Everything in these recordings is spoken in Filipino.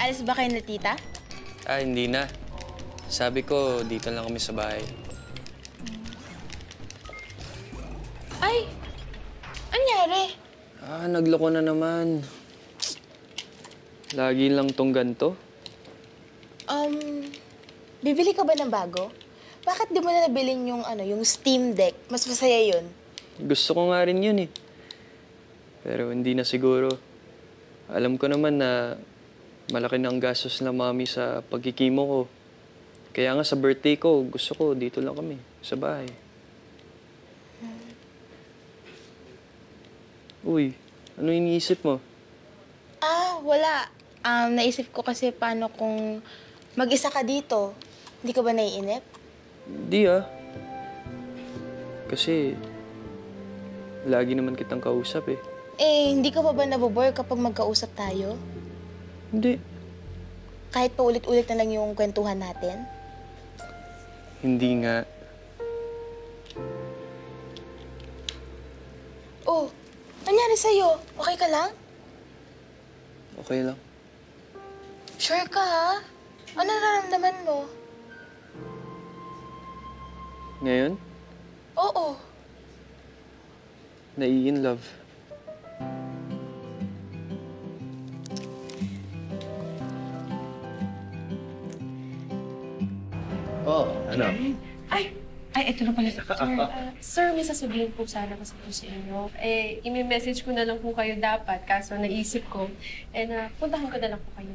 Alis ba kayo na tita? Hindi na. Sabi ko, dito lang kami sa bahay. Ay! Anyari? Nagloko na naman. Lagi lang tong ganto. Bibili ka ba ng bago? Bakit di mo na nabilin yung, yung Steam Deck? Mas masaya yun. Gusto ko nga rin yun eh. Pero hindi na siguro. Alam ko naman na malaki na ang gastos ng mami sa pagkikimo ko. Kaya nga sa birthday ko, gusto ko dito lang kami, sa bahay. Uy, ano iniisip mo? Wala. Naisip ko kasi paano kung mag-isa ka dito. Hindi ka ba naiinip? Hindi Kasi, lagi naman kitang kausap eh. Hindi ka pa ba nabobore kapag magkausap tayo? Hindi. Kahit paulit-ulit na lang yung kwentuhan natin? Hindi nga. Oh, nangyari sa'yo? Okay ka lang? Okay lang. Sure ka, ha? Ano nararamdaman mo? Ngayon, Oo. nai-in love. Oh, ano? Ay, ito na pala, sir. Sir, may sasabihin po sana kasi po sa inyo. I-message ko na lang po kayo dapat, kaso naisip ko. Puntahan ko na lang po kayo.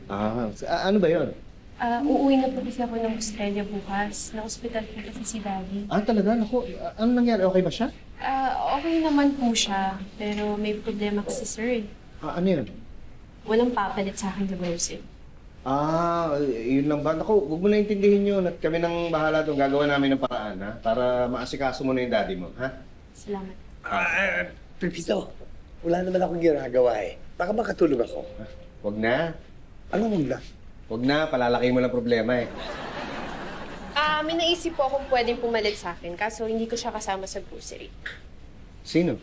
Ano ba yun? Uuwi na po kasi ako ng Australia bukas. Na-hospital po kasi si Daddy. Talaga? Naku, ano nangyari? Okay ba siya? Okay naman po siya, pero may problema kasi, sir. Ano yun? Walang papalit sa akin na grocery. Yun lang ba? Naku, huwag mo na intindihin yun at kami nang bahala doon. Gagawa namin ng paraan, ha? Para maasikaso mo na yung daddy mo, ha? Salamat. Pepito, wala naman akong ginagawa eh. Baka makatulog ako. Huwag na. Anong huwag na? Huwag na, palalaki mo lang problema eh. May naisip po akong pwedeng pumalit sa akin, kaso hindi ko siya kasama sa grocery. Sino?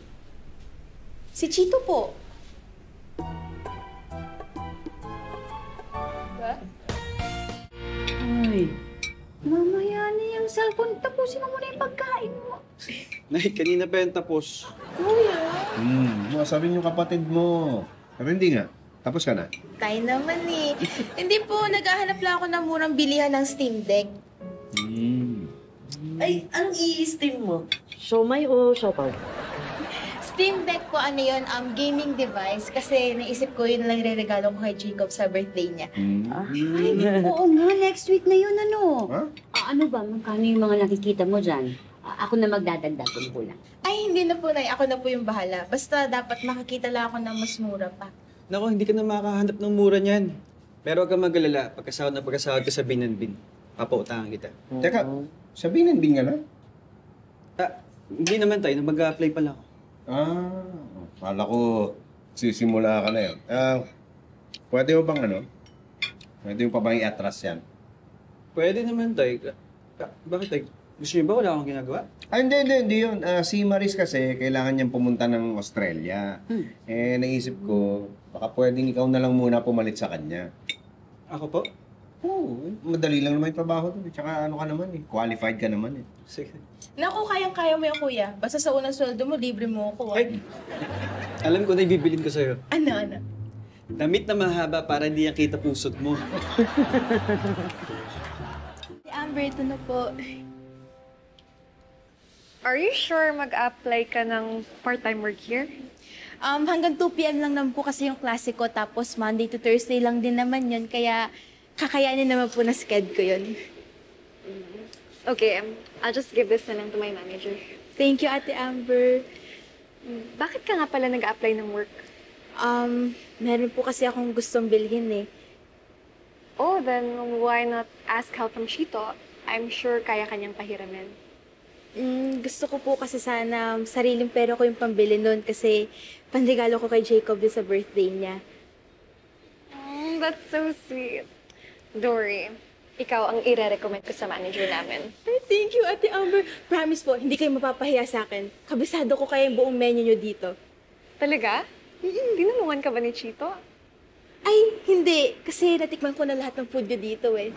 Si Chito po. Ay, mamaya na yung cellphone. Tapusin mo muna yung pagkain mo. Nay, kanina pa yung tapos. Kuya. Sabi niyo kapatid mo. Pero hindi nga. Tapos ka na? Tayo naman eh. Hindi po, naghahanap lang ako ng murang bilihan ng Steam Deck. Ay, anong i-steam mo? Siomay o siopaw? Steam Deck po, gaming device. Kasi naisip ko yun lang re-regalo ko kay Jacob sa birthday niya. Ay, oo nga. Next week na yun, ano? Ha? Ano ba? Magkano yung mga nakikita mo dyan? Ako na magdadagdag kung kulang. Ay, hindi na po, Nay. Ako na po yung bahala. Basta dapat makakita lang ako ng mas mura pa. Naku, hindi ka na makakahanap ng mura niyan. Pero huwag kang mag-alala. Pagkasahod ka sa binanbin, papautangan kita. Teka, sabihin din nga na? Hindi naman tayo. Mag-a-apply pala ako. Kala ko sisimula ka na yun. Pwede mo bang Pwede mo pa bang i-atras yan? Pwede naman tayo. Bakit tayo? Gusto niyo ba wala akong ginagawa? Hindi yun. Si Maris kasi, kailangan niyang pumunta ng Australia. Naisip ko, baka pwedeng ikaw na lang muna pumalit sa kanya. Ako po? Oo, madali lang naman yung trabaho doon. Tsaka ano ka naman eh, qualified ka naman eh. Sige. Naku, kayang-kaya mo yung kuya. Basta sa unang sweldo mo, libre mo ako. Ay! Alam ko na ibibilin ko sa'yo. Ano? Damit na mahaba para hindi yan kita pusot mo. Si Amber, ito na po. Are you sure mag-apply ka ng part-time work here? Hanggang 2 p.m. lang naman po kasi yung klase ko. Tapos Monday to Thursday lang din naman yun. Kaya kakayanin naman po na sked ko yun. Okay, I'll just give this na lang to my manager. Thank you, Ate Amber. Bakit ka nga pala nag-apply ng work? Meron po kasi akong gustong bilhin eh. Oh, then why not ask help from Chito? I'm sure kaya kanyang pahiramin. Gusto ko po kasi sana sariling pera ko yung pambili nun kasi panregalo ko kay Jacob din sa birthday niya. That's so sweet. Dory, ikaw ang i-recommend ko sa manager namin. Ay, thank you, Ate Amber. Promise po, hindi kayo mapapahiya sa akin. Kabisado ko kaya yung buong menu nyo dito. Talaga? Tinulungan ka ba ni Chito? Ay, hindi. Kasi natikman ko na lahat ng food nyo dito eh.